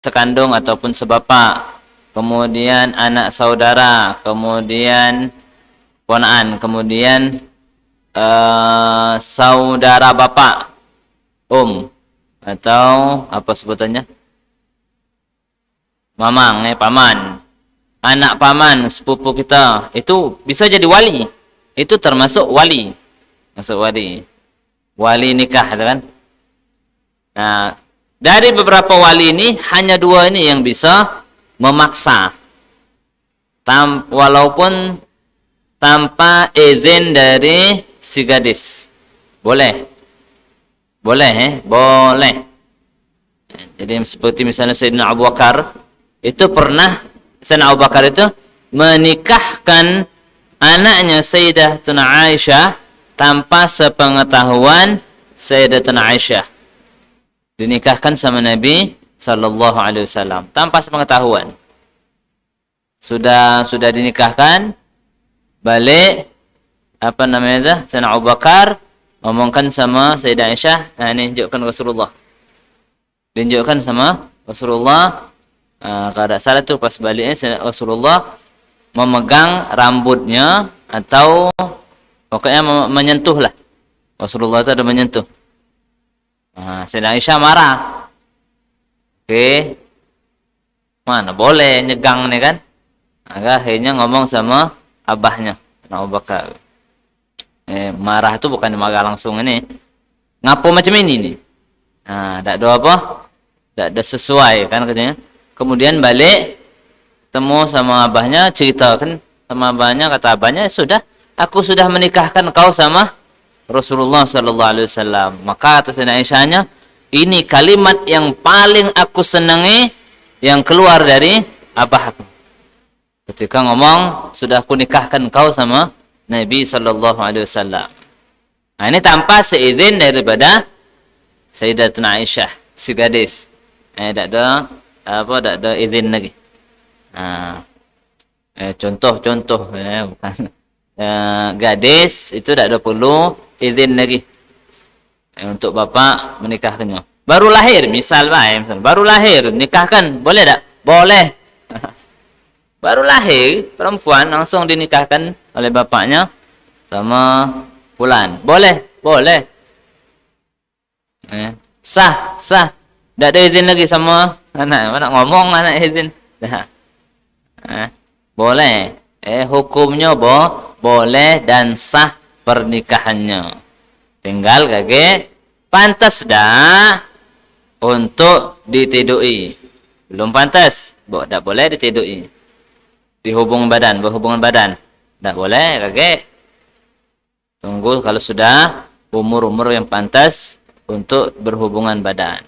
sekandung ataupun sebapa, kemudian anak saudara, kemudian ponaan, kemudian saudara bapak, atau apa sebutannya, mamang, paman, anak paman, sepupu kita, itu bisa jadi wali. Itu termasuk wali, masuk wali nikah, kan? Nah, dari beberapa wali ini hanya 2 ini yang bisa memaksa, walaupun tanpa izin dari si gadis. Boleh, boleh. Jadi seperti misalnya Sayyidina Abu Bakar itu pernah, Sayyidina Abu Bakar itu menikahkan anaknya Sayyidatuna Aisyah tanpa sepengetahuan Sayyidatuna Aisyah. Dinikahkan sama Nabi sallallahu alaihi wasallam tanpa sepengetahuan. Sudah dinikahkan, balik apa namanya, Sayyidina Abu Bakar ngomongkan sama Sayyidah Aisyah, nah ini tunjukkan Rasulullah. Ditunjukkan sama Rasulullah. Kalau tak salah tu pas baliknya Rasulullah memegang rambutnya atau pokoknya menyentuh lah. Rasulullah itu ada menyentuh. Sayyidah Aisyah marah. Oke. Mana boleh nyegang nih kan? Akhirnya ngomong sama abahnya, Abu Bakar. Marah itu bukan marah langsung ini. Ngapo macam ini nih? Tak ada apa? Tak ada sesuai kan katanya. Kemudian balik temu sama abahnya, ceritakan sama abahnya, kata abahnya, sudah, aku sudah menikahkan kau sama Rasulullah sallallahu alaihi wasallam. Maka kata Sayyidah Aisyahnya, ini kalimat yang paling aku senangi yang keluar dari abahku. Ketika ngomong, sudah aku nikahkan kau sama Nabi sallallahu alaihi wasallam. Nah, ini tanpa seizin daripada Sayyidatuna Aisyah, si gadis. Tak ada izin lagi. Contoh bukan gadis itu tak ada perlu izin lagi untuk bapak menikahkannya. Baru lahir, misal baru lahir nikahkan, boleh tak? Boleh. Baru lahir perempuan langsung dinikahkan oleh bapaknya sama fulan, boleh. Sah. Tak ada izin lagi sama anak ngomong anak izin. Boleh. Hukumnya boleh dan sah pernikahannya. Tinggal kage pantas dah untuk ditidui. Belum pantas, tak boleh ditidui. Berhubungan badan. Tak boleh kage. Tunggu kalau sudah umur yang pantas untuk berhubungan badan.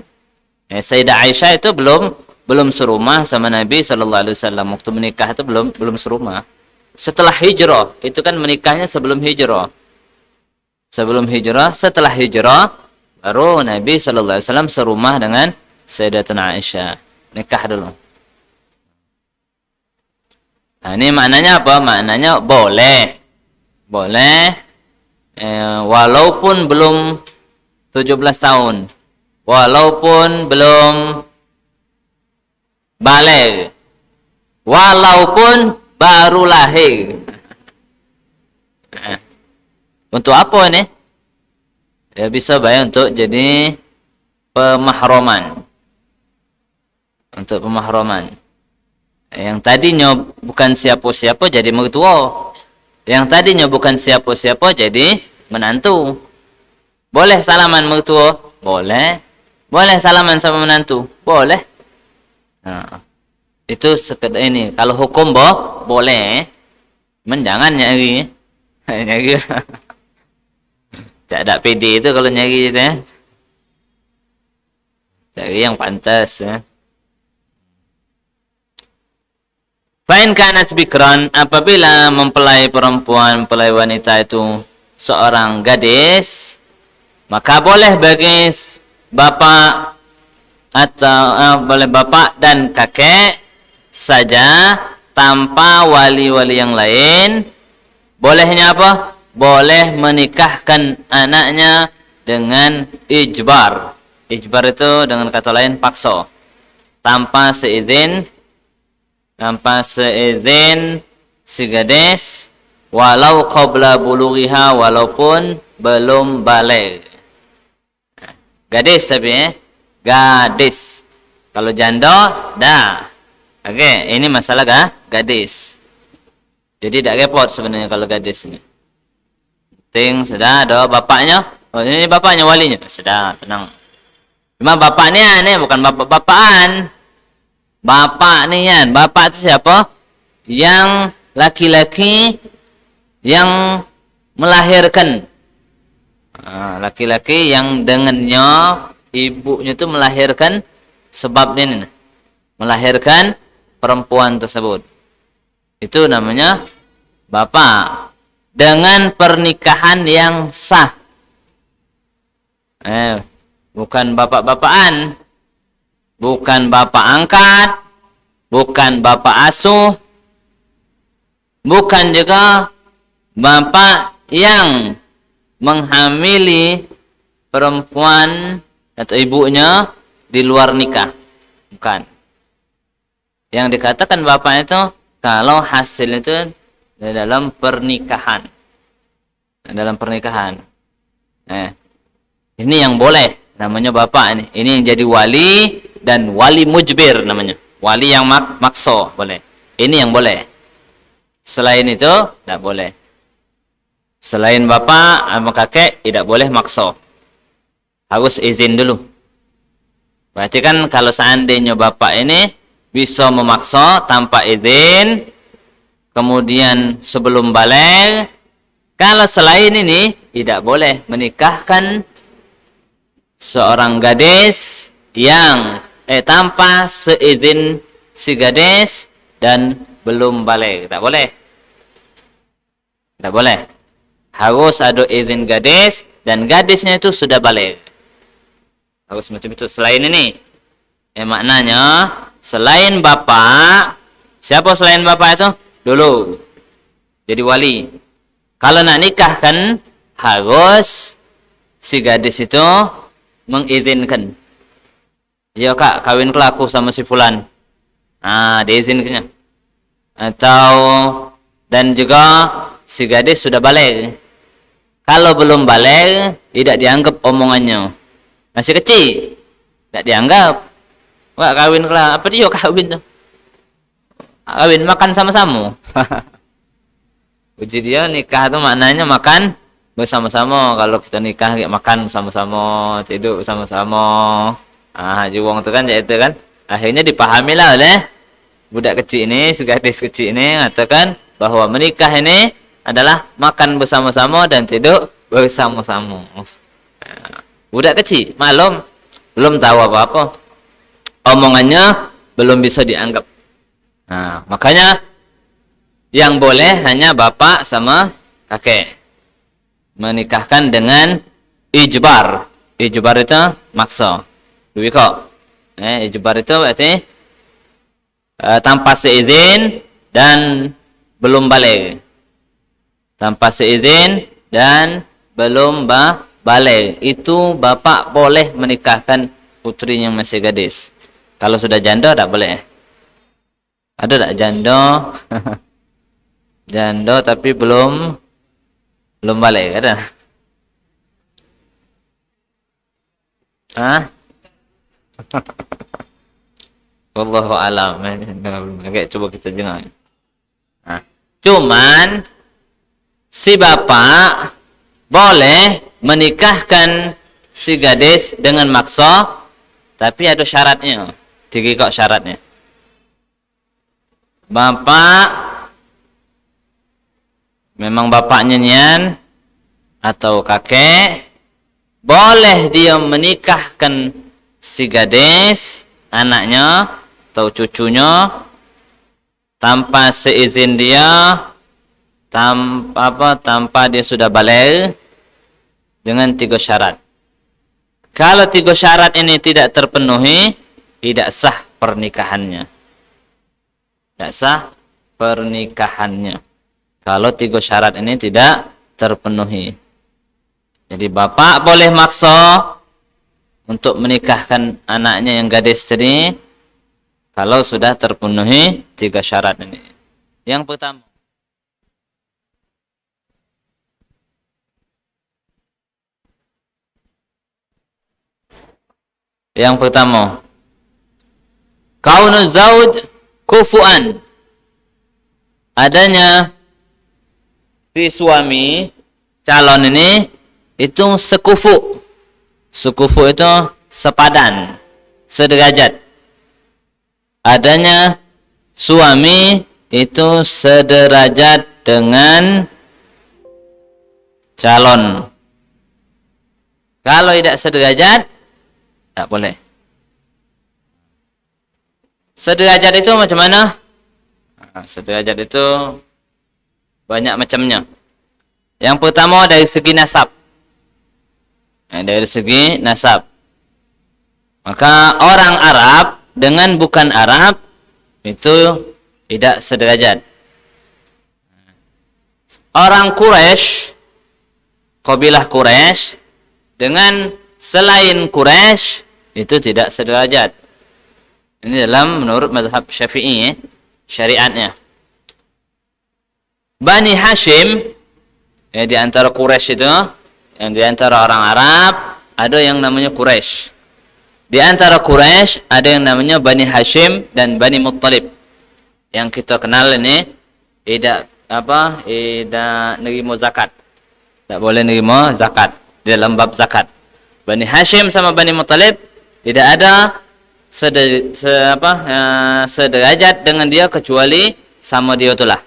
Sayyidah Aisyah itu belum serumah sama Nabi sallallahu alaihi wasallam. Waktu menikah itu belum serumah. Setelah hijrah, itu kan menikahnya sebelum hijrah. Setelah hijrah baru Nabi sallallahu alaihi wasallam serumah dengan Sayyidatuna Aisyah. Nikah dulu. Nah, ini maknanya apa? Maknanya boleh. Walaupun belum 17 tahun. Walaupun belum balik, walaupun baru lahir. Untuk apa ini? Ya bisa baik untuk jadi pemahroman. Untuk pemahroman. Yang tadinya bukan siapa-siapa jadi mertua. Yang tadinya bukan siapa-siapa jadi menantu. Boleh salaman mertua? Boleh. Boleh salaman sama menantu? Boleh. Itu sekedar ini. Kalau hukum boleh. Jangan nyari. Nyari. Tak ada PD itu kalau nyari itu ya. Cari yang pantas ya. Fa'in kanat bikran, apabila mempelai perempuan, mempelai wanita itu seorang gadis, maka boleh bagi bapak atau boleh bapak dan kakek saja tanpa wali-wali yang lain. Bolehnya apa? Boleh menikahkan anaknya dengan ijbar. Ijbar itu dengan kata lain paksa. tanpa seizin si gadis, walau qabla bulughiha, walaupun belum balik. Gadis tapi gadis. Kalau janda dah. Oke, ini masalah gadis. Jadi tidak repot sebenarnya kalau gadis ini. Penting sudah ada bapaknya. Oh, ini bapaknya walinya. Sudah, tenang. Cuma bapaknya ini bukan bapak-bapakan. Bapak nih kan, bapak itu siapa? Yang laki-laki yang melahirkan. Laki-laki yang dengannya ibunya itu melahirkan, sebabnya ini melahirkan perempuan tersebut. Itu namanya bapak dengan pernikahan yang sah. Bukan bapak-bapakan. Bukan bapak angkat, bukan bapak asuh, bukan juga bapak yang menghamili perempuan atau ibunya di luar nikah. Bukan. Yang dikatakan bapak itu kalau hasil itu dalam pernikahan. Dalam pernikahan. Ini yang boleh, namanya bapak ini. Ini yang jadi wali dan wali mujbir namanya. Wali yang makso boleh. Ini yang boleh. Selain itu tidak boleh. Selain bapak sama kakek tidak boleh makso. Harus izin dulu. Berarti kan kalau seandainya bapak ini bisa memaksa tanpa izin, kemudian sebelum balik, kalau selain ini tidak boleh menikahkan seorang gadis yang tanpa seizin si gadis dan belum balik. Tak boleh. Tak boleh. Harus ada izin gadis dan gadisnya itu sudah balik. Harus macam itu. Selain ini, maknanya selain bapak, siapa selain bapak itu? Dulu jadi wali. Kalau nak nikah kan harus si gadis itu mengizinkan. Ya kak, kawin kelaku sama si fulan. Diizinkannya. Atau dan juga si gadis sudah balik. Kalau belum balik, tidak dianggap omongannya. Masih kecil, tidak dianggap. Wah, kawin kelaku. Apa dia kawin tuh? Kawin makan sama-sama. Uji dia nikah itu maknanya makan bersama-sama. Kalau kita nikah kayak makan bersama-sama, tidur bersama-sama. Juwong itu kan itu kan. Akhirnya dipahamilah oleh budak kecil ini, gadis kecil ini mengatakan bahwa menikah ini adalah makan bersama-sama dan tidur bersama-sama. Budak kecil, maklum, belum tahu apa-apa. Omongannya belum bisa dianggap. Makanya yang boleh hanya bapak sama kakek. Menikahkan dengan ijbar. Ijbar itu maksa. Wiko. Ijbar itu berarti tanpa seizin dan belum balik. Tanpa seizin dan belum balik. Itu bapak boleh menikahkan putrinya yang masih gadis. Kalau sudah janda tak boleh. Ada tak janda? Janda tapi belum balik, ada? Wallahu a'lam. Oke, coba kita dengar. Cuman si bapak boleh menikahkan si gadis dengan maksa, tapi ada syaratnya. Tiga kok syaratnya. Bapak memang bapaknya nian atau kakek boleh dia menikahkan si gadis, anaknya atau cucunya tanpa seizin dia, tanpa dia sudah balik, dengan tiga syarat. Kalau tiga syarat ini tidak terpenuhi, tidak sah pernikahannya. Tidak sah pernikahannya. Kalau tiga syarat ini tidak terpenuhi. Jadi bapak boleh maksa untuk menikahkan anaknya yang gadis tadi Kalau sudah terpenuhi 3 syarat ini. Yang pertama, kaunuz zauj kufuan. Adanya si suami calon ini itu sekufu. Sekufu itu sepadan, sederajat. Adanya suami itu sederajat dengan calon. Kalau tidak sederajat, tak boleh. Sederajat itu macam mana? Sederajat itu banyak macamnya. Yang pertama dari segi nasab. Dari segi nasab. Maka orang Arab dengan bukan Arab itu tidak sederajat. Orang Quraisy, kabilah Quraisy dengan selain Quraisy itu tidak sederajat. Ini dalam menurut mazhab Syafi'i, syariatnya. Bani Hashim, di antara Quraisy itu, yang di antara orang Arab ada yang namanya Quraisy. Di antara Quraisy ada yang namanya Bani Hashim dan Bani Muttalib. Yang kita kenal ini tidak nerima zakat. Tak boleh nerima zakat di dalam bab zakat. Bani Hashim sama Bani Muttalib tidak ada sederajat dengan dia kecuali sama dia itulah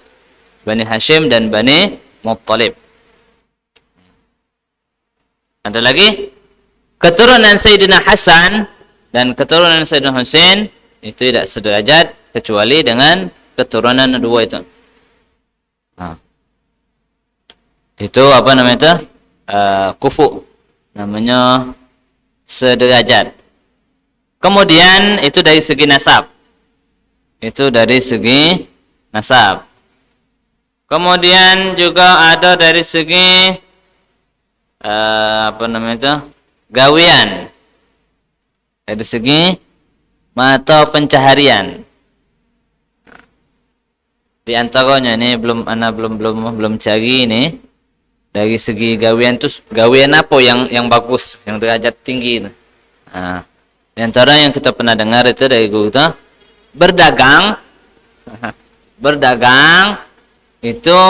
Bani Hashim dan Bani Muttalib. Ada lagi keturunan Sayyidina Hasan dan keturunan Sayyidina Husain itu tidak sederajat kecuali dengan keturunan dua itu. Itu apa namanya itu? Kufu. Namanya sederajat. Kemudian itu dari segi nasab. Itu dari segi nasab. Kemudian juga ada dari segi gawian. Dari segi mata pencaharian. Di antaranya ini belum cari ini. Dari segi gawian itu gawian apa yang bagus, yang derajat tinggi. Di antara yang kita pernah dengar itu dari guru kita, berdagang itu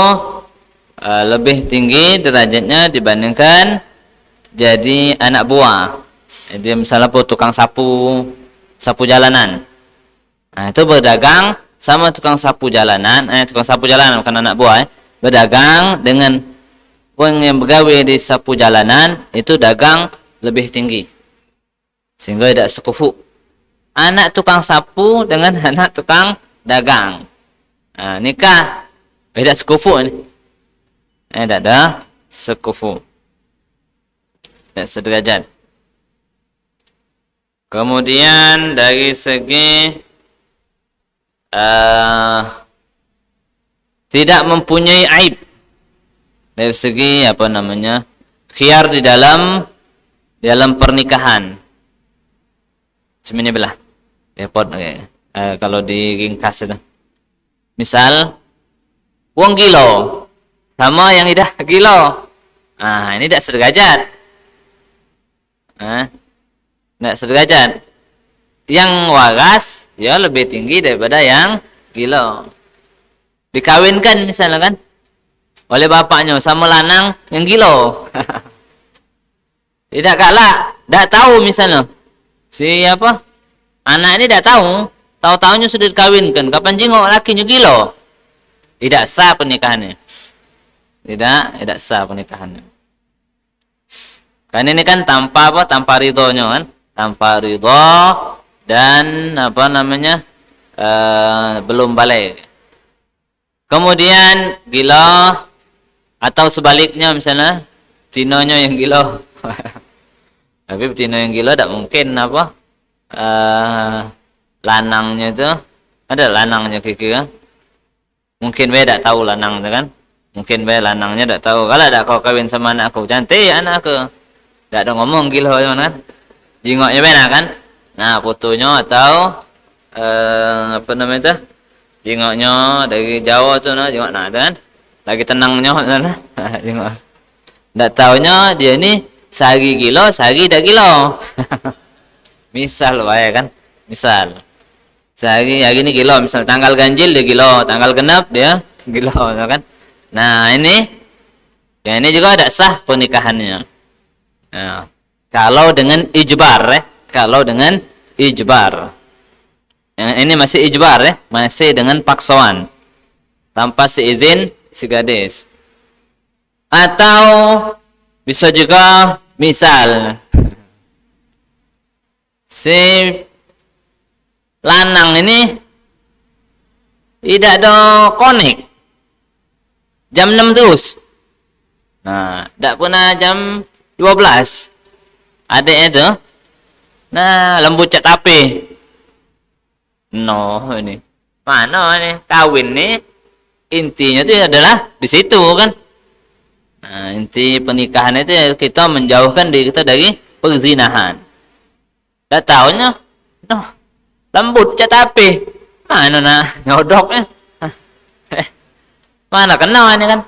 lebih tinggi derajatnya dibandingkan jadi anak buah. Dia misalnya tukang sapu jalanan. Itu berdagang sama tukang sapu jalanan, bukan anak buah. Berdagang dengan orang yang bergawe di sapu jalanan itu dagang lebih tinggi. Sehingga tidak sekufu. Anak tukang sapu dengan anak tukang dagang. Nikah beda sekufu ini. Tidak ada sekufu. Tidak sederajat. Kemudian dari segi tidak mempunyai aib. Dari segi khiyar di dalam pernikahan. Semini belah. Repot kalau diringkas itu. Misal wong gilo sama yang tidak gilo. Ini tidak sederajat. Tidak sederajat. Yang waras ya lebih tinggi daripada yang gilo. Dikawinkan misalnya kan oleh bapaknya sama lanang yang gilo. Tidak kalah, tidak tahu misalnya. Siapa? Anak ini tidak tahu. Tahu-tahunya sudah dikawinkan. Kapan jengok lakinya gilo? Tidak sah pernikahannya. Tidak sah pernikahannya. Karena ini kan tanpa ridhonya kan? Tanpa ridho dan belum balik. Kemudian gila atau sebaliknya misalnya tinonya yang gila. Tapi tino yang gila tidak mungkin lanangnya itu ada lanangnya kira-kira. Mungkin beda tahu lanang itu kan. Mungkin beda lanangnya tidak tahu. Kalau ada kau kawin sama anakku, cantik anakku. Tidak ada ngomong gila kan. Jingoknya beda kan. Nah, fotonya atau apa namanya itu? Jengoknya dari Jawa tuh nah, jengok nah kan. Lagi tenangnya nah. Jengok. Ndak taunya dia ini sehari kilo, sehari dah kilo. Misal wae kan. Misal. Sehari hari ini kilo, misal tanggal ganjil dia kilo, tanggal genap dia kilo kan. Nah, ini ya ini juga ada sah pernikahannya. Nah, kalau dengan ijbar kalau dengan ijbar. Yang ini masih ijbar masih dengan paksaan. Tanpa seizin si gadis. Atau bisa juga misal si lanang ini tidak ada konek jam 6 terus. Nah, tidak pernah jam 12. Adiknya tuh nah lembut cat api. No, ini mana ini kawin nih intinya itu adalah di situ kan. Nah, inti pernikahan itu ya kita menjauhkan diri kita dari perzinahan. Dah tahunya no lembut cat api. Mana nah nyodoknya. Mana kena ini kan.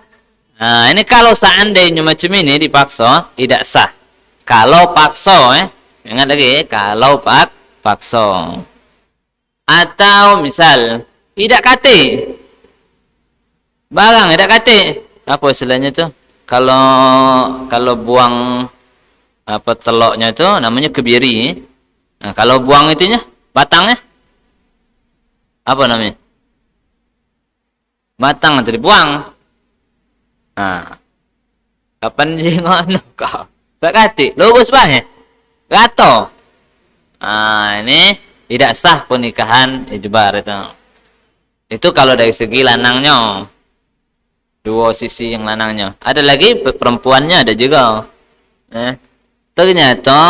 Nah, ini kalau seandainya macam ini dipaksa tidak sah. Kalau paksa ingat lagi kalau paksa. Atau misal tidak kate. Barang tidak kate. Apa istilahnya tuh? Kalau buang apa teloknya itu namanya kebiri. Nah, kalau buang itunya batangnya apa namanya? Batang itu dibuang. Nah, kapan jengok kau? Berkati, lurus banget. Gato. Nah, ini tidak sah pernikahan ijbar itu. Itu kalau dari segi lanangnya. Dua sisi yang lanangnya. Ada lagi perempuannya ada juga. Ternyata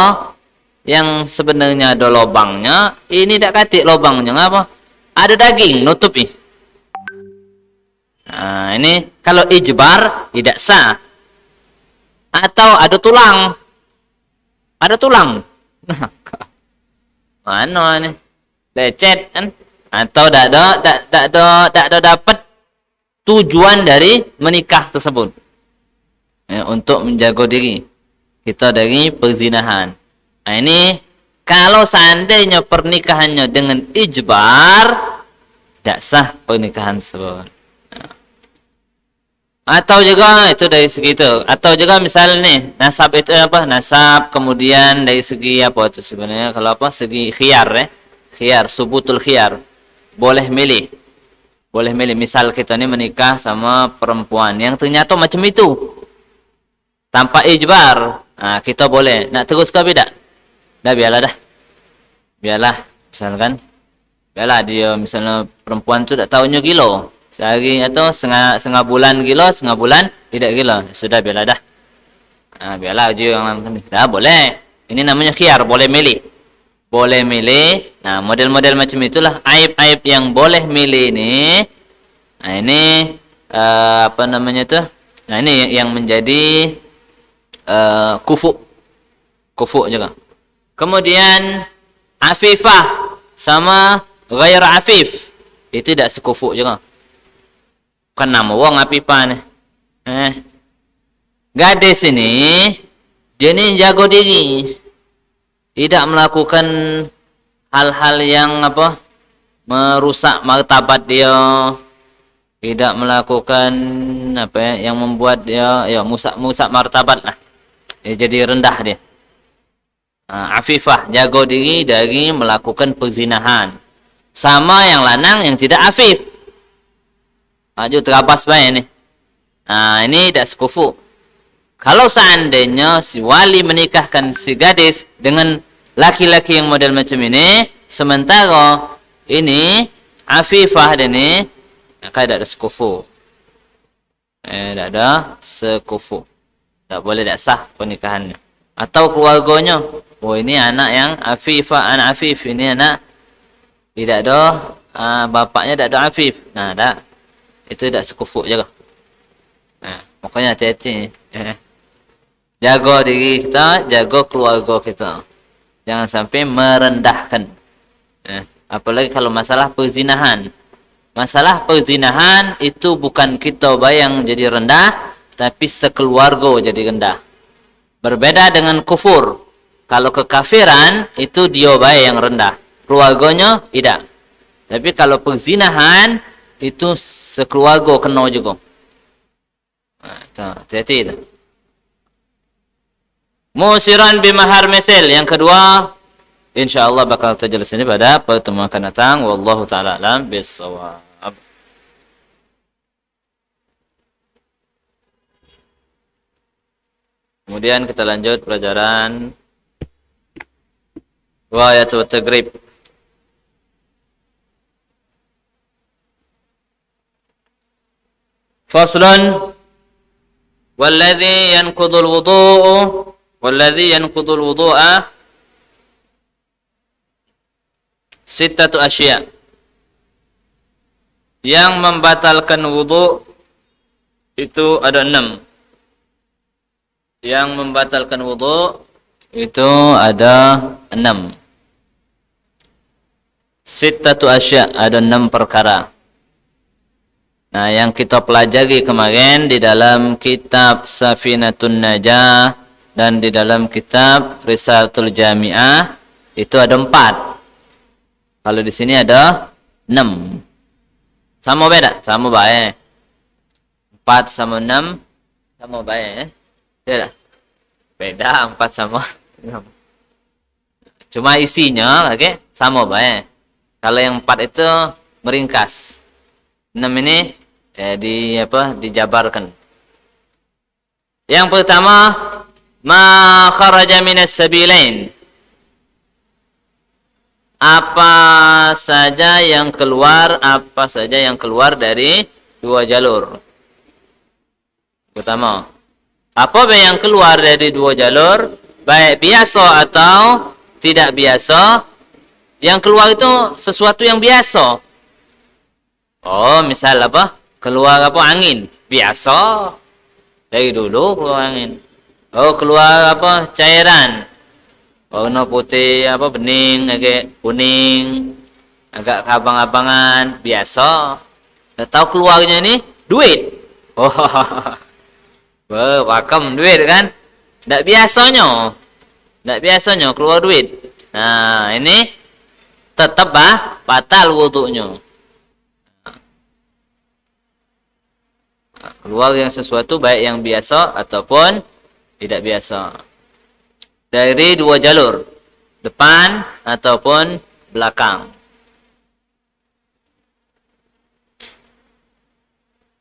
yang sebenarnya ada lubangnya, ini tidak katik lubangnya apa? Ada daging nutupi. Nah, ini kalau ijbar tidak sah. Atau ada tulang. Ada tulang. Mana ini? Lecet kan? Atau tidak ada dapat tujuan dari menikah tersebut. Untuk menjaga diri kita dari perzinahan. Nah, ini kalau seandainya pernikahannya dengan ijbar tidak sah pernikahan tersebut. Atau juga itu dari segi itu. Atau juga misalnya nih nasab itu apa? Nasab kemudian dari segi apa itu sebenarnya kalau apa? Segi khiyar khiyar, subutul khiyar. Boleh milih. Boleh milih. Misal kita ini menikah sama perempuan yang ternyata macam itu. Tanpa ijbar. Nah, kita boleh. Nak terus ke beda? Dah biarlah dah. Biarlah misalkan. Biarlah dia misalnya perempuan tu tak tahunya gila. Sehari atau setengah bulan gila, setengah bulan tidak gila. Sudah biarlah dah. Nah, biarlah dia yang lain. Dah boleh. Ini namanya khiyar, boleh milih. Boleh milih. Nah, model-model macam itulah aib-aib yang boleh milih ini. Nah, ini apa namanya tuh? Nah, ini yang menjadi kufu. Kufu juga. Kemudian afifah sama ghair afif. Itu tidak sekufu juga. Kan nama wong afifah nih. Gadis ini dia ini jago diri. Tidak melakukan hal-hal yang apa? Merusak martabat dia. Tidak melakukan apa ya, yang membuat dia ya musak martabat lah. Dia jadi rendah dia. Afifah, jago diri dari melakukan perzinahan. Sama yang lanang yang tidak afif. Maju terabas baik ini. Nah, ini tidak sekufu. Kalau seandainya si wali menikahkan si gadis dengan laki-laki yang model macam ini, sementara ini afifah dan ini maka tidak ada sekufu. Tidak ada sekufu. Tak boleh, tak sah pernikahannya. Atau keluarganya. Oh, ini anak yang afifah, anak afif. Ini anak tidak ada bapaknya tidak ada afif. Nah, tak. Itu tidak sekufu juga. Nah, makanya hati-hati. Jaga diri kita, jaga keluarga kita. Jangan sampai merendahkan. Apalagi kalau masalah perzinahan. Masalah perzinahan itu bukan kita yang jadi rendah, tapi sekeluarga jadi rendah. Berbeda dengan kufur. Kalau kekafiran itu dia yang rendah, keluarganya tidak. Tapi kalau perzinahan itu sekeluarga kena juga. Hati-hati itu. Musiran bimahar misil. Yang kedua, insyaallah bakal terjelas ini pada pertemuan akan datang. Wallahu taala alam bissawab. Kemudian kita lanjut pelajaran riwayat wa tagrib. Faslun walladhi yanqudul wudu'a sittatu asya. Yang membatalkan wudu itu ada 6. Yang membatalkan wudu itu ada 6. Sittatu asya, ada 6 perkara. Nah, yang kita pelajari kemarin di dalam kitab Safinatun Najah dan di dalam kitab Risalatul Jami'ah itu ada 4. Kalau di sini ada 6. Sama beda? Sama baik. 4 sama 6 sama baik. Beda? Beda 4 sama 6. Cuma isinya okay, sama baik. Kalau yang 4 itu meringkas. 6 ini dijabarkan. Yang pertama, ma kharaja minas sabilain. Apa saja yang keluar dari 2 jalur. Pertama, apa yang keluar dari 2 jalur, baik biasa atau tidak biasa. Yang keluar itu sesuatu yang biasa. Oh, misal apa? Keluar apa? Angin. Biasa. Dari dulu keluar angin. Oh, keluar apa? Cairan. Warna putih, apa bening, agak kuning, agak abang-abangan. Biasa. Tahu keluarnya ini duit. Oh, wakam duit kan? Tidak biasanya keluar duit. Nah, ini tetap batal wudunya. Keluar yang sesuatu baik yang biasa ataupun tidak biasa. Dari 2 jalur, depan ataupun belakang.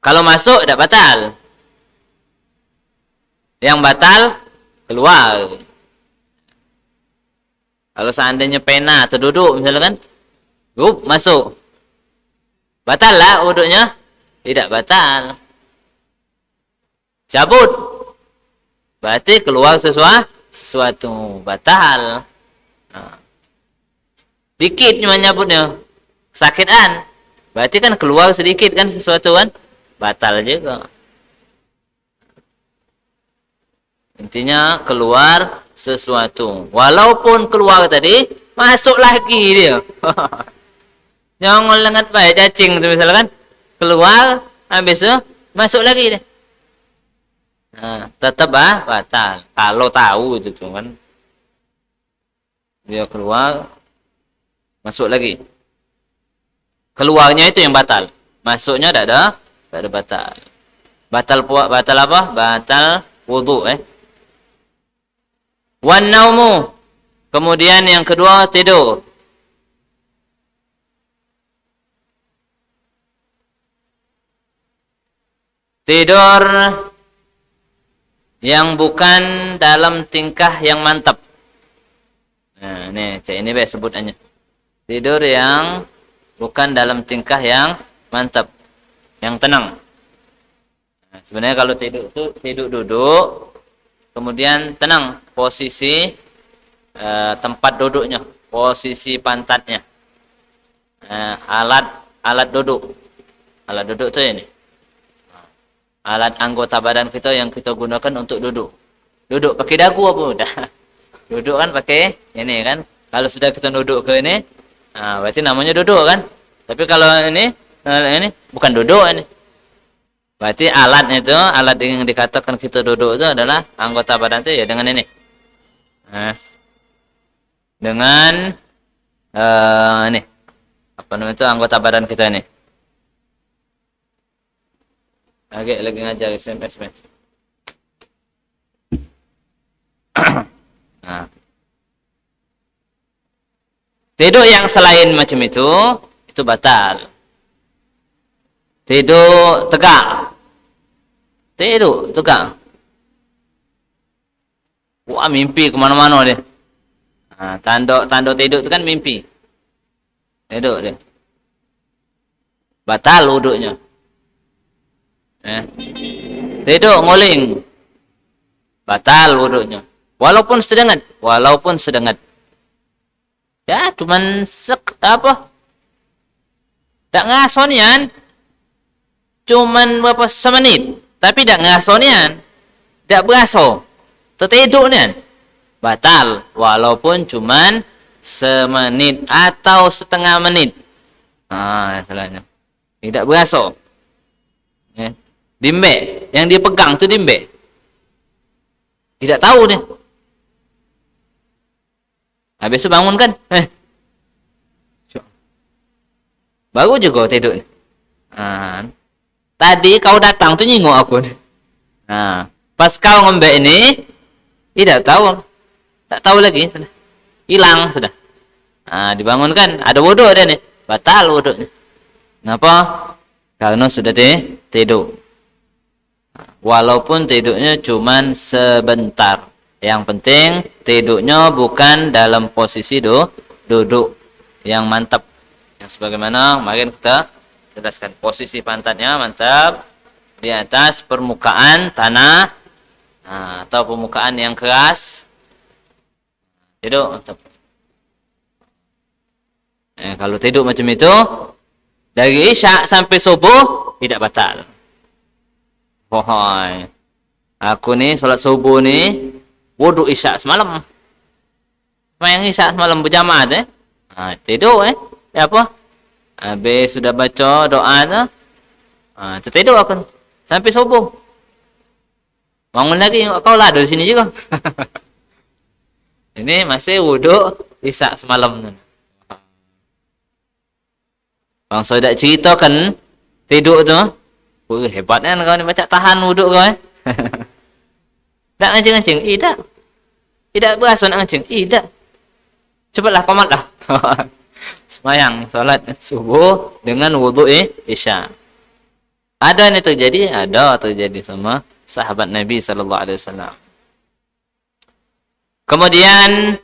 Kalau masuk tidak batal. Yang batal keluar. Kalau seandainya pena atau duduk misalkan, masuk. Batal lah wuduknya? Tidak batal. Cabut. Berarti keluar sesuatu. Batal. Dikit cuma nyabutnya. Kesakitan. Berarti kan keluar sedikit kan sesuatu kan? Batal juga. Intinya keluar sesuatu. Walaupun keluar tadi, masuk lagi dia. Jangan lengat baik cacing itu misalkan. Keluar, habis itu masuk lagi dia. Nah, tetap batal. Kalau tahu itu kan. Dia keluar, masuk lagi. Keluarnya itu yang batal. Masuknya tidak ada batal. Batal apa? Batal wudu Wan naumu. Kemudian yang kedua tidur. Tidur yang bukan dalam tingkah yang mantap. Nah, ini baik sebutannya. Tidur yang bukan dalam tingkah yang mantap, yang tenang. Nah, sebenarnya kalau tidur itu tidur duduk, kemudian tenang posisi tempat duduknya, posisi pantatnya, alat duduk itu ini, alat anggota badan kita yang kita gunakan untuk duduk pakai dagu apa udah. Duduk kan pakai ini kan, kalau sudah kita duduk ke ini, Nah, berarti namanya duduk kan? Tapi kalau ini bukan duduk ini. Berarti alat yang dikatakan kita duduk itu adalah anggota badan itu ya dengan ini. Nah, dengan ini apa namanya itu anggota badan kita ini. Lagi ngajar SMS men. Nah. Tidur yang selain macam itu batal. Tidur tegak. Tidur tegak. Wah, mimpi kemana-mana dia. Nah, tanda tidur itu kan mimpi. Tidur dia. Batal wuduknya. Tidur nguling. Batal wuduknya. Walaupun sedengat. Ya, cuman tak ngasonian. Cuman berapa semenit, tapi tak ngasonian. Tak berasa. Tertiduknya. Batal walaupun cuman semenit atau setengah menit. Salahnya. Tidak berasa. Dimbe, yang dia pegang tu dimbe. Tidak tahu dia. Habis itu bangun kan? Baru juga tidur. Tadi kau datang tu nyingok aku. Pas kau ngembek ini, tidak tahu. Tak tahu lagi sudah. Hilang sudah. Dibangunkan, ada wuduk dia nih. Batal wuduknya. Kenapa? Karena sudah tidur. Walaupun tidurnya cuman sebentar. Yang penting tidurnya bukan dalam posisi duduk yang mantap. Yang sebagaimana kemarin kita jelaskan, posisi pantatnya mantap di atas permukaan tanah atau permukaan yang keras. Tidur mantap. Kalau tidur macam itu dari isya sampai subuh tidak batal. Aku nih sholat subuh nih wudhu isya semalam. Yang isya semalam berjamaah tidur ya apa? Habis sudah baca doa tertidur aku sampai subuh. Bangun lagi kau lah dari sini juga. Ini masih wudhu isya semalam. Bang Sodak cerita kan tidur tu. Hebatnya kau ni baca tahan wuduk kau. Tak ngancing-ngancing. Tidak berasa nak ngancing. Tak. Cepatlah komatlah. Semayang salat subuh dengan wuduk isya. Ada ni terjadi? Ada terjadi sama sahabat Nabi SAW. Kemudian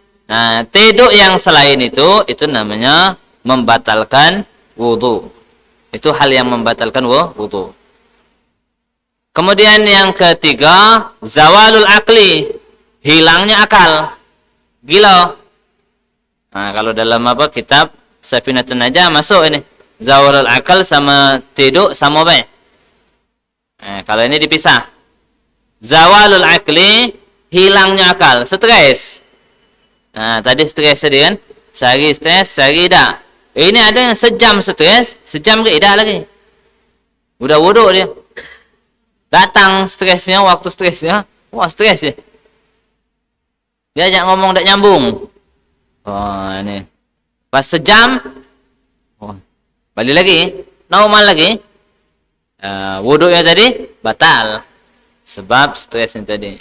tidur yang selain itu namanya membatalkan wudu. Itu hal yang membatalkan wudu. Kemudian yang ketiga, zawalul akli, hilangnya akal, gila. Kalau dalam kitab Safinatun Najah masuk ini, zawalul akal sama tidur sama apa? Kalau ini dipisah. Zawalul akli, hilangnya akal, stres. Tadi stres tadi kan, sehari stres, sehari tidak. Ini ada yang sejam stres, sejam ke tidak lagi. Udah wuduk dia. Datang stresnya, waktu stresnya, wah stres ya. Dia ajak ngomong tak nyambung. Ini. Pas sejam, balik lagi, normal lagi. Wuduknya tadi batal. Sebab stresnya tadi.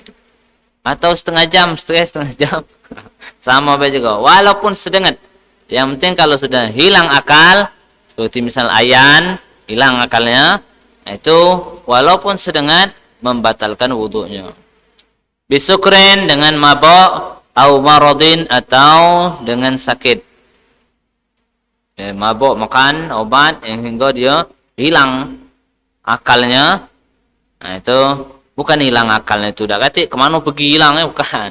Atau setengah jam, stres setengah jam. Sama apa juga. Walaupun sedengat. Yang penting kalau sudah hilang akal, seperti misal ayan, hilang akalnya, itu walaupun sedengat membatalkan wuduknya. Bisukren dengan mabok, atau marodin atau dengan sakit. Mabok makan obat yang hingga dia hilang akalnya. Itu bukan hilang akalnya, itu dah kata kemana pergi hilangnya, bukan.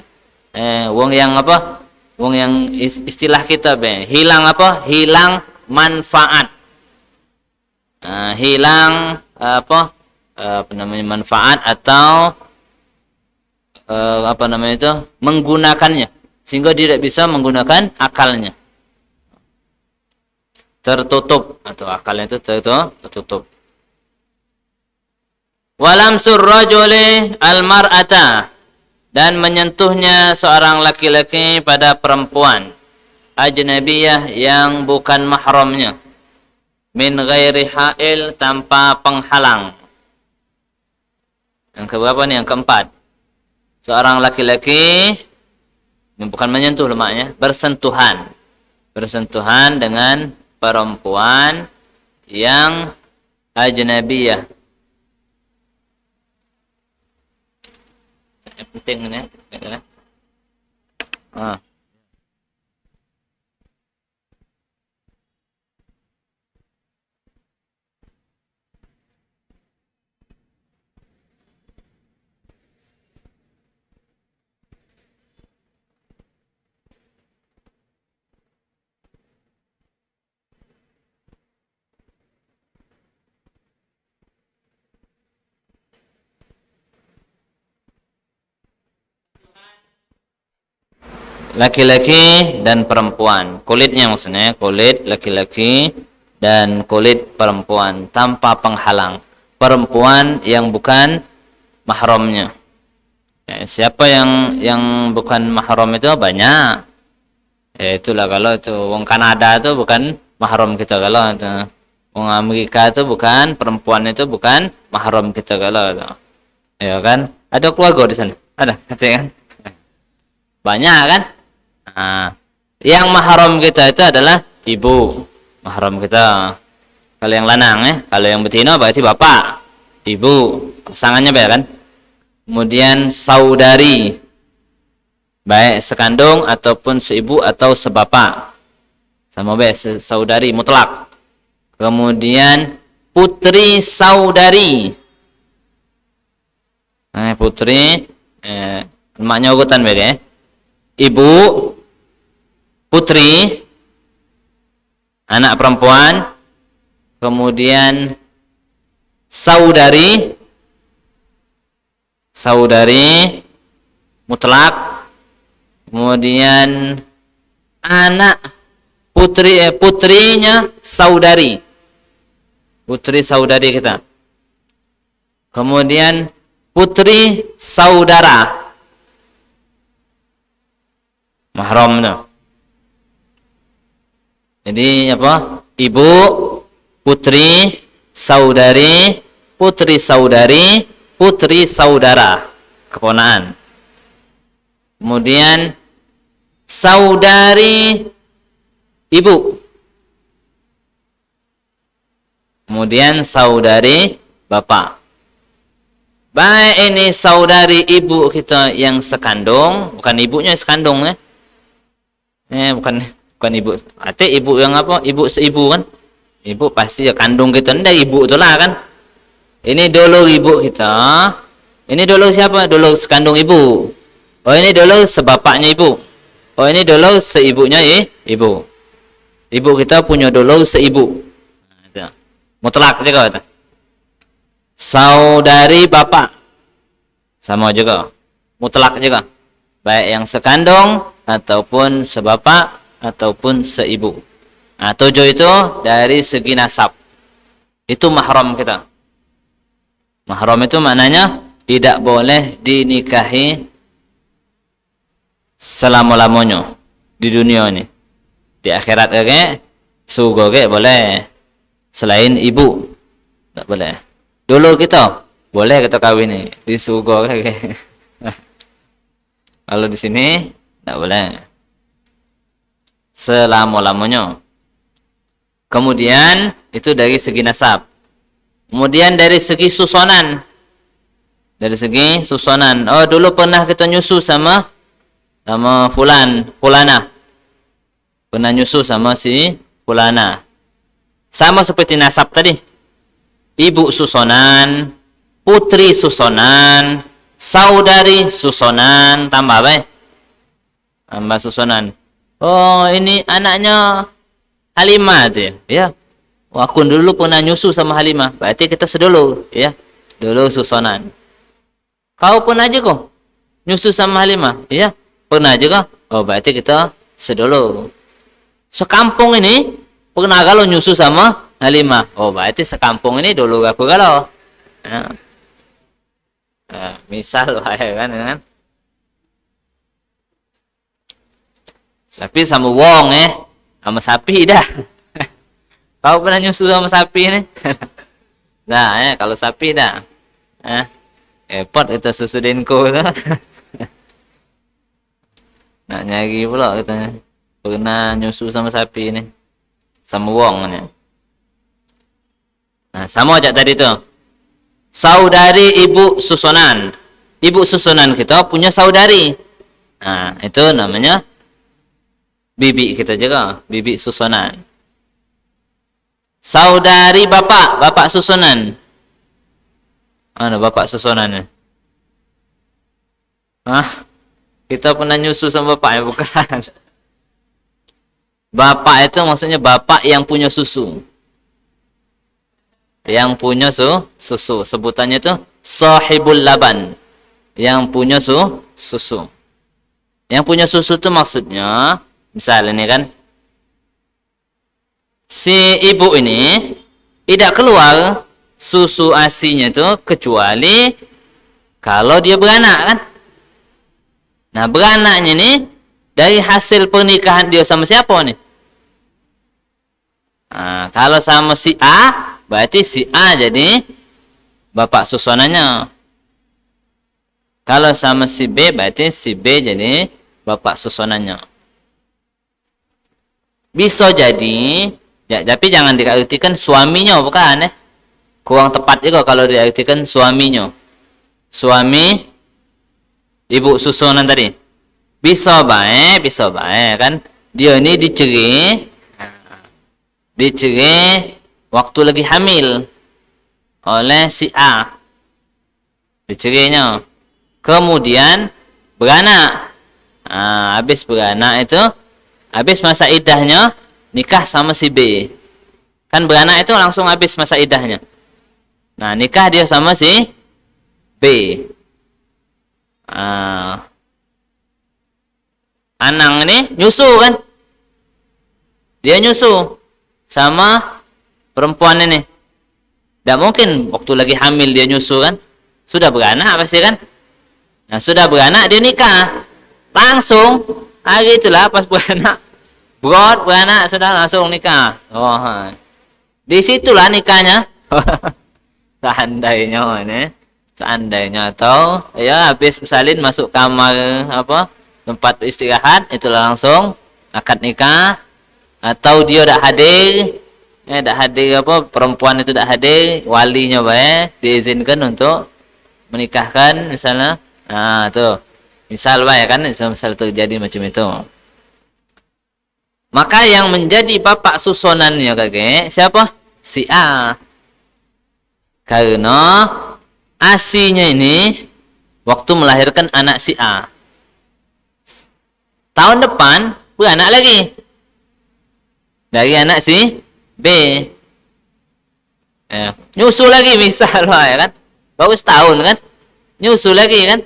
Wong yang apa? Wong yang istilah kita hilang apa? Hilang manfaat. Hilang apa namanya manfaat atau itu menggunakannya sehingga dia tidak bisa menggunakan akalnya. tertutup atau akalnya itu tertutup. Walamsur rajuli al-mar'ata, dan menyentuhnya seorang laki-laki pada perempuan ajnabiyah yang bukan mahramnya, min ghairi ha'il, tanpa penghalang. Yang keberapa nih? Yang keempat. Seorang laki-laki bukan menyentuh lemaknya, bersentuhan dengan perempuan yang ajnabiyah. Penting ini ya. Laki-laki dan perempuan, kulitnya maksudnya, kulit laki-laki dan kulit perempuan tanpa penghalang, perempuan yang bukan mahramnya. Ya, siapa yang bukan mahram itu banyak. Ya, itulah kalau itu wong Kanada itu bukan mahram kita, kalau itu wong Amerika itu bukan, perempuan itu bukan mahram kita, kalau itu. Ya kan? Ada keluarga di sana? Ada, katanya kan? Banyak kan? Nah, yang mahram kita itu adalah ibu, mahram kita. Kalau yang lanang ya, kalau yang betina berarti bapak, ibu, pasangannya baik kan? Kemudian saudari, baik sekandung ataupun seibu atau sebapak, sama baik saudari mutlak. Kemudian putri saudari, putri, emaknya ugutan beda ya. Ibu, putri, anak perempuan, kemudian saudari mutlak, kemudian anak putrinya saudari, putri saudari kita, kemudian putri saudara mahramnya. Jadi apa? Ibu, putri, saudari, putri saudari, putri saudara, keponakan. Kemudian saudari ibu. Kemudian saudari bapak. Baik ini saudari ibu kita yang sekandung, bukan ibunya sekandung ya. Bukan ibu. Arti ibu yang apa? Ibu seibu kan? Ibu pasti ya kandung kita, ndak ibu itulah kan. Ini dulu ibu kita. Ini dulu siapa? Dulu sekandung ibu. Oh ini dulu sebapaknya ibu. Oh ini dulu seibunya ibu. Ibu kita punya dulu seibu. Nah, mutlak juga kata. Saudari bapak sama juga, mutlak juga. Baik yang sekandung ataupun sebapak ataupun seibu. Nah, 7 itu dari segi nasab. Itu mahram kita. Mahram itu maknanya tidak boleh dinikahi selama-lamanya di dunia ini. Di akhirat kayak surga kayak boleh. Selain ibu tidak boleh. Dulu kita boleh kita kawin nih di surga kayak. Kalau di sini tidak boleh selama-lamanya. Kemudian itu dari segi nasab. Kemudian dari segi susunan. Dari segi susunan. Oh, dulu pernah kita nyusu sama fulana. Pernah nyusu sama si fulana. Sama seperti nasab tadi. Ibu susunan, putri susunan, saudari susunan, tambah apa? Tambah susunan. Oh, ini anaknya Halimah tuh ya. Oh, aku dulu pernah nyusu sama Halimah. Berarti kita sedulu ya. Dulu susunan. Kau pernah aja kok nyusu sama Halimah? Ya, pernah juga. Oh, berarti kita sedulu. Sekampung ini pernah galau nyusu sama Halimah. Oh, berarti sekampung ini dulu aku galau. Nah, misal kan. Tapi sama wong sama sapi dah. Kau pernah nyusu sama sapi nih? Nah, kalau sapi dah. Repot kita susu denko tu. Nak nyari pula katanya. Pernah nyusu sama sapi ni. Sama wong ni. Nah, sama aja tadi tu. Saudari ibu susunan. Ibu susunan kita punya saudari. Nah, itu namanya bibi kita juga, bibi susunan. Saudari bapak susunan. Mana bapak susunannya? Kita pernah nyusu sama bapak bukan? Bapak itu maksudnya bapak yang punya susu. Yang punya susu. Sebutannya itu sahibul laban. Yang punya susu. Yang punya susu itu maksudnya, misal ini kan, si ibu ini tidak keluar susu asinya itu kecuali kalau dia beranak kan. Nah, beranaknya ini dari hasil pernikahan dia sama siapa nih? Nah, kalau sama si A, berarti si A jadi bapak susunannya. Kalau sama si B, berarti si B jadi bapak susunannya. Bisa jadi, tapi jangan diartikan suaminya, bukan kurang tepat juga kalau diartikan suaminya. Suami ibu susunan tadi. Bisa baik kan. Dia ini dicerai waktu lagi hamil oleh si A. Dicerainya. Kemudian beranak. Habis beranak itu, habis masa iddahnya nikah sama si B. Kan beranak itu langsung habis masa iddahnya. Nah, nikah dia sama si B. Anang ini nyusu kan. Dia nyusu sama perempuan ini. Tidak mungkin waktu lagi hamil dia nyusu kan. Sudah beranak pasti kan. Nah, sudah beranak dia nikah. Langsung hari itulah pas beranak. Beranak sudah langsung nikah. Di situlah nikahnya. Seandainya atau ya habis salin masuk kamar tempat istirahat, itulah langsung akad nikah. Atau dia tak hadir, perempuan itu tak hadir, walinya diizinkan untuk menikahkan misalnya. Tuh misal kan, misal terjadi macam itu. Maka yang menjadi bapak susunannya kakek siapa? Si A. Karena asinya ini waktu melahirkan anak si A. Tahun depan beranak lagi dari anak si B. Nyusul lagi misal kan. Baru setahun kan. Nyusul lagi kan.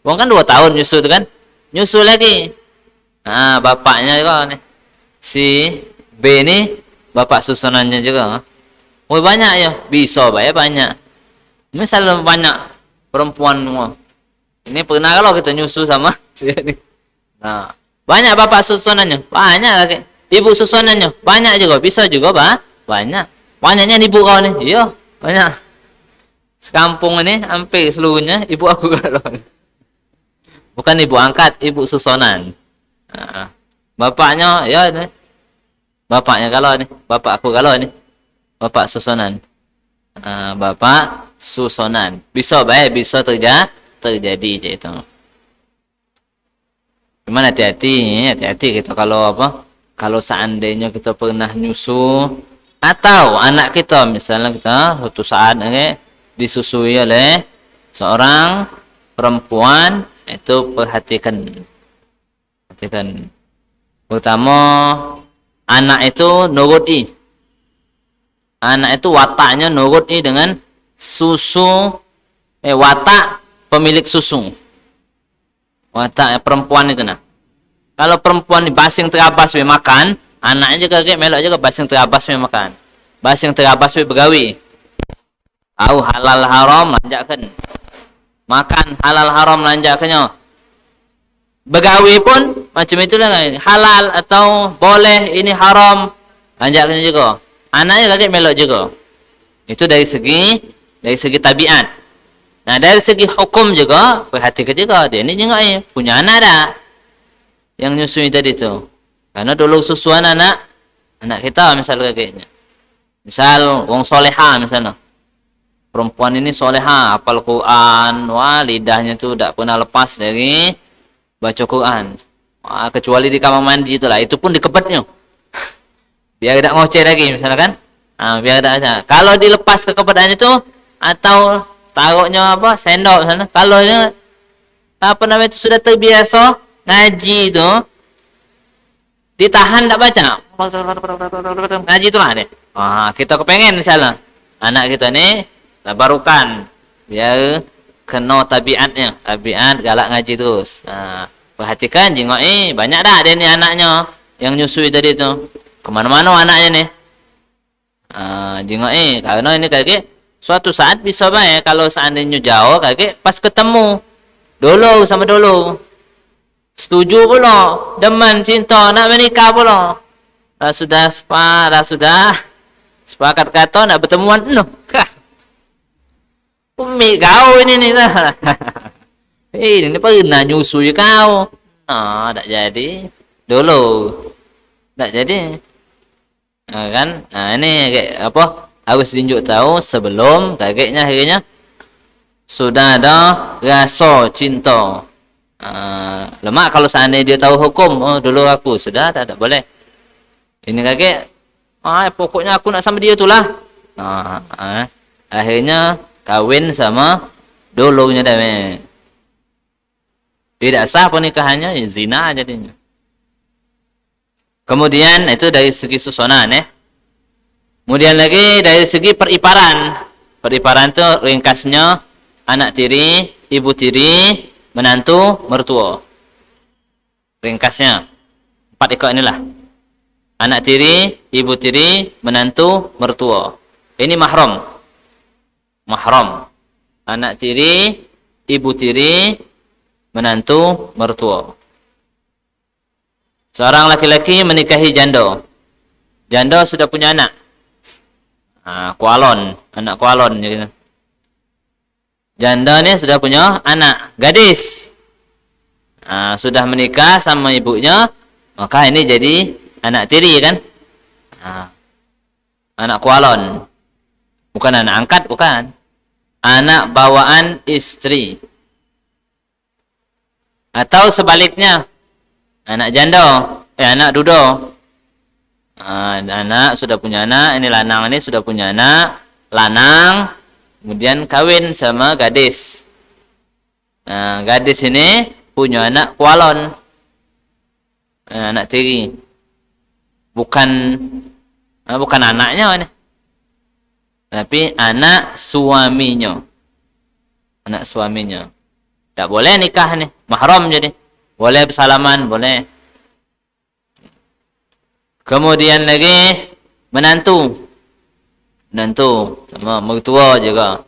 Wong kan 2 tahun nyusul tu kan. Nyusul lagi. Bapaknya juga nih. Si B ni bapak susunannya juga. Banyak ya. Bisa banyak. Misal banyak perempuan semua. Ini pernah kalau kita nyusul sama dia ni. Banyak bapak susunannya. Banyak lagi. Ibu susunannya. Banyak juga. Bisa juga banyak. Banyaknya ibu kau ni. Iya. Banyak. Sekampung ini hampir seluruhnya ibu aku kalau. Bukan ibu angkat, ibu susunan. Bapaknya ya ini. Bapaknya kalau ni. Bapak aku kalau ni. Bapak susunan. Bapak susunan. Bisa bisa terjadi je itu. Cuman hati-hati kita kalau kalau seandainya kita pernah nyusu atau anak kita misalnya kita suatu saat disusui oleh seorang perempuan, itu perhatikan pertama anak itu nuruti, anak itu wataknya nuruti dengan susu watak pemilik susu, watak perempuan itu nah. Kalau perempuan basing terabas makan, Anaknya juga kakek melok juga basing terabas we makan. Basing terabas we begawi. Tahu halal haram lanjakkan. Makan halal haram lanjakkannya. Begawi pun macam itulah kan. Halal atau boleh ini haram lanjakkannya juga. Anaknya kakek melok juga. Itu dari segi tabiat. Nah, dari segi hukum juga perhatikan juga dia ini juga punya anak dah yang nyusui tadi tu. Karena dulu susuan anak kita misal kakeknya. Misal wong soleha misalnya. Perempuan ini soleha, hafal Quran, wah lidahnya tu tak pernah lepas dari baca Quran. Wah, kecuali di kamar mandi itulah, itu pun dikebetnya. Biar tidak ngoceh lagi misalnya kan. Biar tidak aja. Kalau dilepas kekebetan itu atau taruhnya apa sendok misalnya. Kalau apa namanya itu sudah terbiasa ngaji itu ditahan tak baca. Ngaji itulah deh. Kita kepengen misalnya anak kita nih tabarukan biar kena tabiat galak ngaji terus. Perhatikan jengok banyak dah dia ni anaknya yang nyusui tadi tu kemana-mana anaknya nih. Jengok karena ini kakek suatu saat bisa baik kalau seandainya jauh kakek pas ketemu dulu sama dulu setuju pula demen cinta nak menikah pula sudah sepakat kata nak bertemuan Umi kau ini nih dah. Ini pernah nyusui kau. Tak jadi. Dulu. Tak jadi. Kan? Ini kayak apa? Harus tunjuk tahu sebelum kakeknya akhirnya sudah ada rasa cinta. Lemak kalau seandainya dia tahu hukum. Dulu aku sudah tak boleh. Ini kakek. Pokoknya aku nak sama dia tu lah. Akhirnya kawin sama dulunya dah. Tidak sah pernikahannya, zina jadinya. Kemudian itu dari segi susunan Kemudian lagi dari segi periparan. Periparan itu ringkasnya anak tiri, ibu tiri, menantu, mertua. Ringkasnya 4 ikut inilah. Anak tiri, ibu tiri, menantu, mertua. Ini mahram. Anak tiri, ibu tiri, menantu, mertua. Seorang laki-laki menikahi janda. Janda sudah punya anak. Anak kualon gitu. Janda ni sudah punya anak, gadis. Sudah menikah sama ibunya, maka ini jadi anak tiri kan? Anak kualon. Bukan anak angkat, bukan. Anak bawaan istri. Atau sebaliknya. Anak janda. Anak duda. Anak sudah punya anak. Ini lanang ini sudah punya anak. Lanang. Kemudian kawin sama gadis. Gadis ini punya anak kualon. Anak tiri. Bukan anaknya ini. Tapi anak suaminya. Anak suaminya. Tak boleh nikah nih. Mahram jadi. Boleh bersalaman, boleh. Kemudian lagi menantu. Menantu sama mertua juga.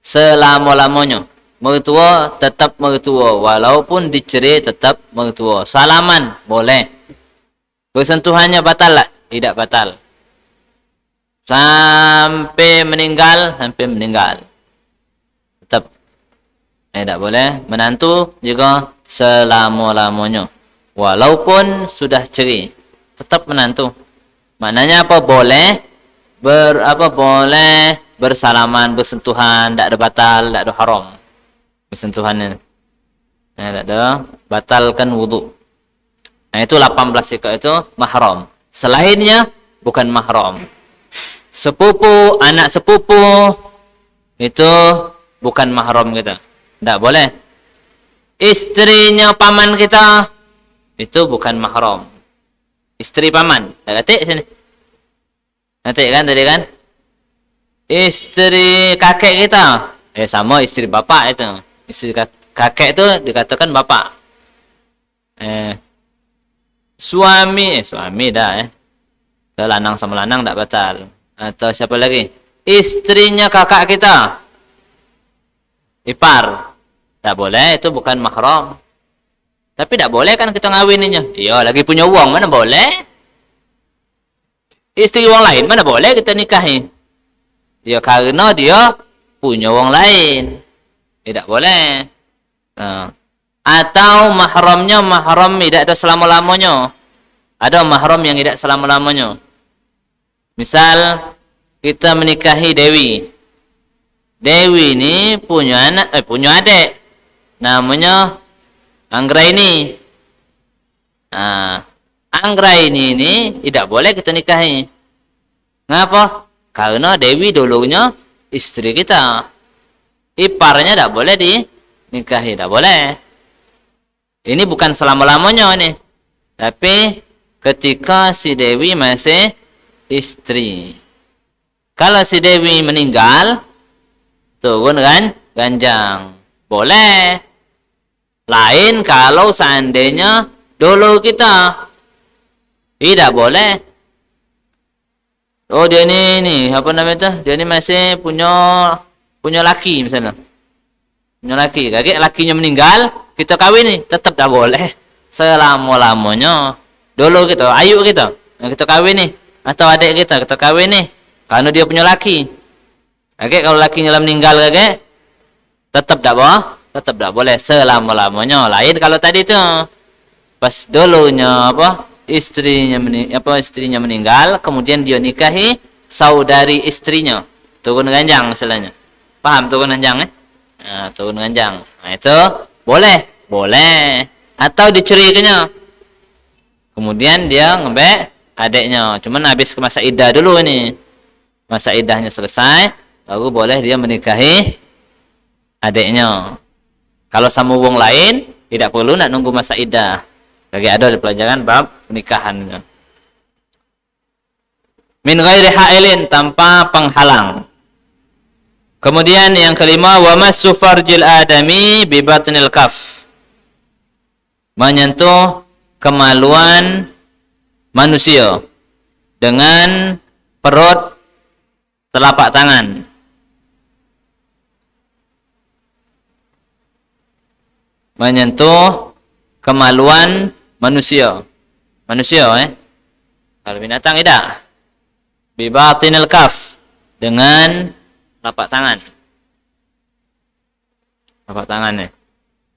Selama-lamanya. Mertua tetap mertua. Walaupun dicerai tetap mertua. Salaman, boleh. Bersentuhannya batal tak? Tidak batal. Sampai meninggal. Tetap. Tak boleh. Menantu juga selama-lamanya. Walaupun sudah cerai. Tetap menantu. Maknanya apa? Boleh. Boleh bersalaman, bersentuhan. Tak ada batal, tak ada haram. Bersentuhannya. Tak ada. Batalkan wudu. Itu 18 ikut itu mahram. Selainnya bukan mahram. Sepupu, anak sepupu itu bukan mahram kita. Tak boleh. Istrinya paman kita itu bukan mahram. Istri paman. Tak ketik sini. Ketik kan tadi kan? Istri kakek kita. Sama istri bapak itu. Istri kakek itu dikatakan bapak. Suami dah Lanang sama lanang tidak batal. Atau siapa lagi? Istrinya kakak kita, ipar, tidak boleh, itu bukan mahram. Tapi tidak boleh kan kita ngawininya. Iya, lagi punya uang, mana boleh? Istri uang lain, mana boleh kita nikahi? Ya karena dia punya uang lain. Tidak boleh. Nah. Atau mahramnya mahram tidak ada selama-lamanya. Ada mahram yang tidak selama-lamanya. Misal kita menikahi Dewi. Dewi ini punya punya adik. Namanya Anggraini. Nah, Anggraini ini tidak boleh kita nikahi. Ngapa? Karena Dewi dulunya istri kita. Iparnya tidak boleh dinikahi, tidak boleh. Ini bukan selama-lamanya nih. Tapi ketika si Dewi masih istri. Kalau si Dewi meninggal, turun kan ganjang. Boleh. Lain kalau seandainya dulu kita. Tidak boleh. Oh dia ini apa namanya itu? Dia ini masih punya laki misalnya. Punya laki. Kakek lakinya meninggal, kita kawin nih, tetap tidak boleh. Selama-lamanya. Dulu kita, ayu kita kawin nih. Atau adik kita kawin nih. Karena dia punya laki. Kakek kalau lakinya meninggal kakek, tetap tidak boleh. Tetap tidak boleh selama-lamanya. Lain kalau tadi itu pas dulunya istrinya meninggal, kemudian dia nikahi saudari istrinya, turun ganjang misalnya. Paham turun ganjang Nah, turun ganjang. Nah, itu boleh. Atau diceraikannya. Kemudian dia ngebek adiknya. Cuman habis ke masa iddah dulu ini. Masa iddahnya selesai, baru boleh dia menikahi adiknya. Kalau sama wong lain, tidak perlu nak nunggu masa iddah. Lagi ada di pelajaran bab pernikahan. Min ghairi ha'ilin, tanpa penghalang. Kemudian yang kelima, wa massu farjil adami bi batnil kaf. Menyentuh kemaluan manusia dengan perut telapak tangan. Menyentuh kemaluan manusia. Kalau binatang tidak. Bi batinil kaf, dengan telapak tangan. Telapak tangan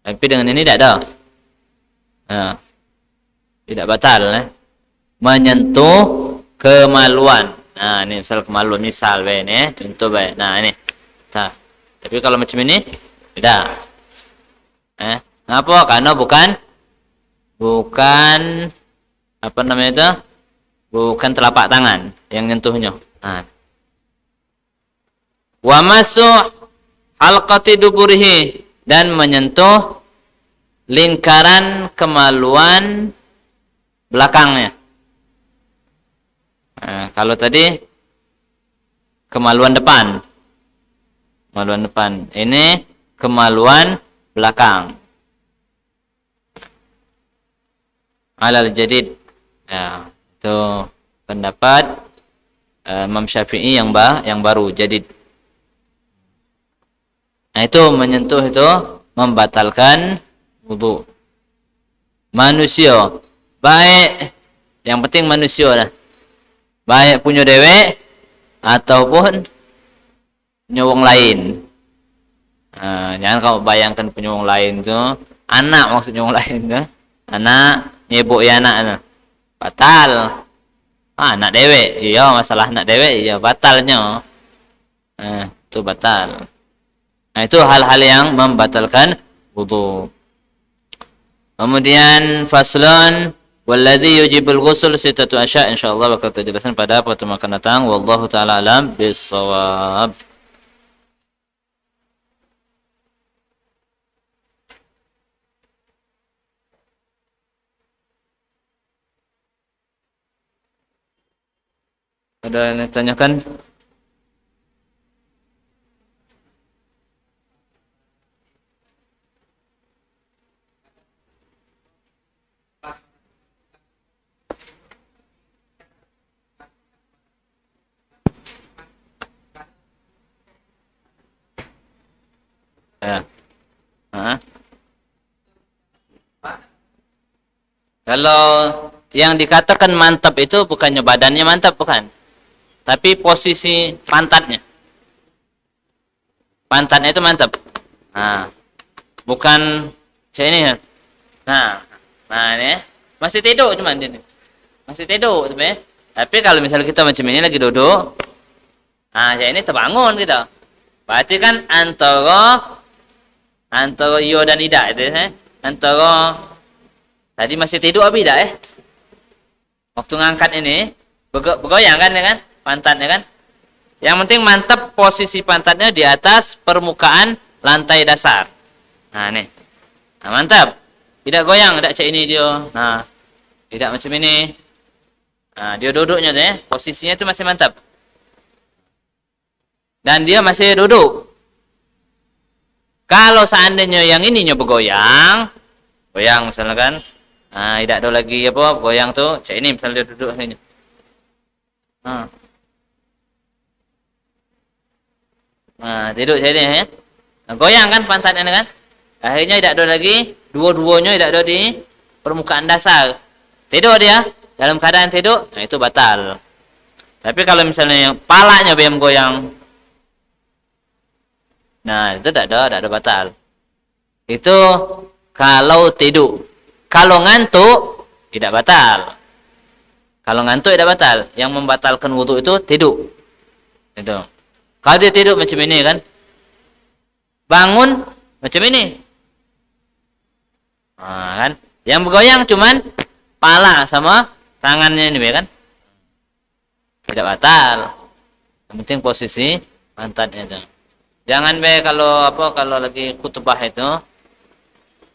Tapi dengan ini tidak ada. Nah, tidak batal menyentuh kemaluan. Nah, ini misal kemaluan ini contoh baik. Nah, ini. Nah, tapi kalau macam ini tidak. Kenapa? Karena bukan apa namanya itu? Bukan telapak tangan yang nyentuhnya. Nah. Wa masuk halqati duburihi, dan menyentuh lingkaran kemaluan belakangnya. Nah, kalau tadi kemaluan depan. Ini kemaluan belakang. Alal jadid. Ya, itu pendapat Imam Syafi'i yang baru jadid. Nah, itu menyentuh itu membatalkan wudu. Manusia, baik yang penting manusia lah. Baik punya dewek ataupun punya wong lain. Jangan kau bayangkan punya wong lain itu anak, maksudnya wong lain itu. Anak nyebuk ya anak. Batal. Anak dewek, iya masalah anak dewek, iya batalnya. Itu batal. Nah, itu hal-hal yang membatalkan wudu. Kemudian faslun walladzi yujibul ghusl sittatu asya', insyaallah bakal kita jelaskan pada pertemuan akan datang. Wallahu taala alam bissawab. Ada yang ditanyakan? Ya. Hah? Kalau yang dikatakan mantap itu bukannya badannya mantap, bukan. Tapi posisi pantatnya. Pantatnya itu mantap. Nah, bukan saya ini ya. Nah ini masih tidur cuman ini. Masih tidur sebenarnya. Tapi kalau misalnya kita macam ini lagi duduk, nah saya ini terbangun gitu. Berarti kan antara yo dan ida itu antara tadi masih tidur apa tidak waktu ngangkat ini bergoyang kan ya kan pantatnya kan. Yang penting mantap posisi pantatnya di atas permukaan lantai dasar. Nah nih. Nah, mantap. Tidak goyang, tidak cek ini dia. Nah, tidak macam ini. Nah, dia duduknya deh, posisinya itu masih mantap. Dan dia masih duduk. Kalau seandainya yang ininya bergoyang, goyang misalnya kan. Nah, tidak ada lagi apa goyang tuh. Cek ini misalnya dia duduk ini. Nah, tidur saya ini ya. Nah, goyang kan pantatnya kan? Akhirnya tidak ada lagi, dua-duanya tidak ada di permukaan dasar. Tidur dia, dalam keadaan tidur, nah itu batal. Tapi kalau misalnya yang palanya yang goyang, nah itu tidak ada batal. Itu kalau tidur. Kalau ngantuk, tidak batal. Kalau ngantuk tidak batal. Yang membatalkan wudu itu tidur. Itu. Kalau dia tidur macam ini kan, bangun macam ini. Nah, kan yang bergoyang cuman pala sama tangannya ini kan tidak batal. Yang penting posisi pantatnya itu. Jangan kalau kalau lagi khutbah itu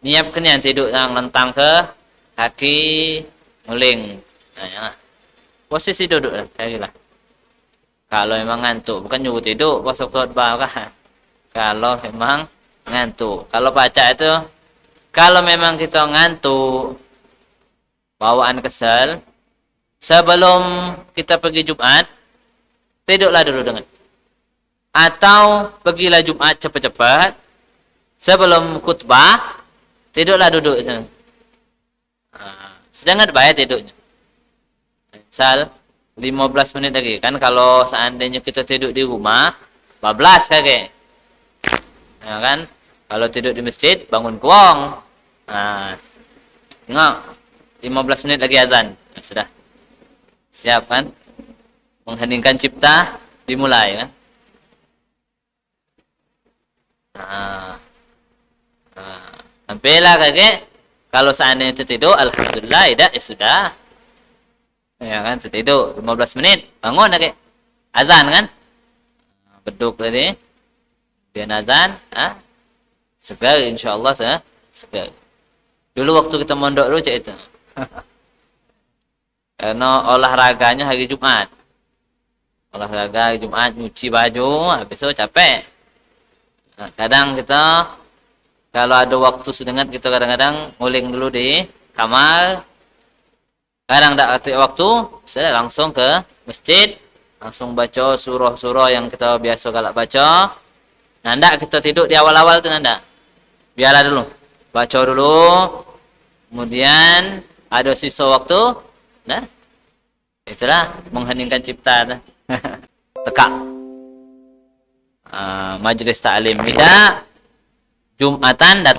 nyiapkan yang tidur yang lentang ke kaki nguling. Nah, ya. Posisi duduk lah kayak lah. Kalau memang ngantuk bukan nyuruh tidur pas khutbah kan. Kalau memang ngantuk. Kalau baca itu kalau memang kita ngantuk, bawaan kesal, sebelum kita pergi Jumat, tidurlah dulu dengan. Atau pergilah Jumat cepat-cepat, sebelum khutbah, tidurlah duduk. Sedangkan bayar tidurnya. Misal, 15 menit lagi. Kan kalau seandainya kita tidur di rumah, 14 kakek. Ya kan? Kalau tidur di masjid, bangun kuang. Nah, tengok. 15 menit lagi azan. Nah, sudah. Siap kan? Mengheningkan cipta, dimulai kan? Sampailah kakek. Kalau seandainya tertidur, alhamdulillah, tidak, ya sudah. Ya kan, tertidur 15 menit. Bangun kakek. Azan kan? Beduk tadi. Dia azan, segar insyaallah segar. Dulu waktu kita mondok dulu cek itu. Karena olahraganya hari Jumat. Olahraga hari Jumat nyuci baju, habis itu capek. Nah, kadang kita kalau ada waktu sedikit kita kadang-kadang nguling dulu di kamar. Kadang tak ada waktu, saya langsung ke masjid, langsung baca surah-surah yang kita biasa galak baca. Nanda kita tidur di awal-awal tu nanda. Biarlah dulu. Baca dulu. Kemudian ada sisa waktu. Nah. Itulah mengheningkan cipta. Tekak. Majlis ta'lim. Tidak. Jumatan datang.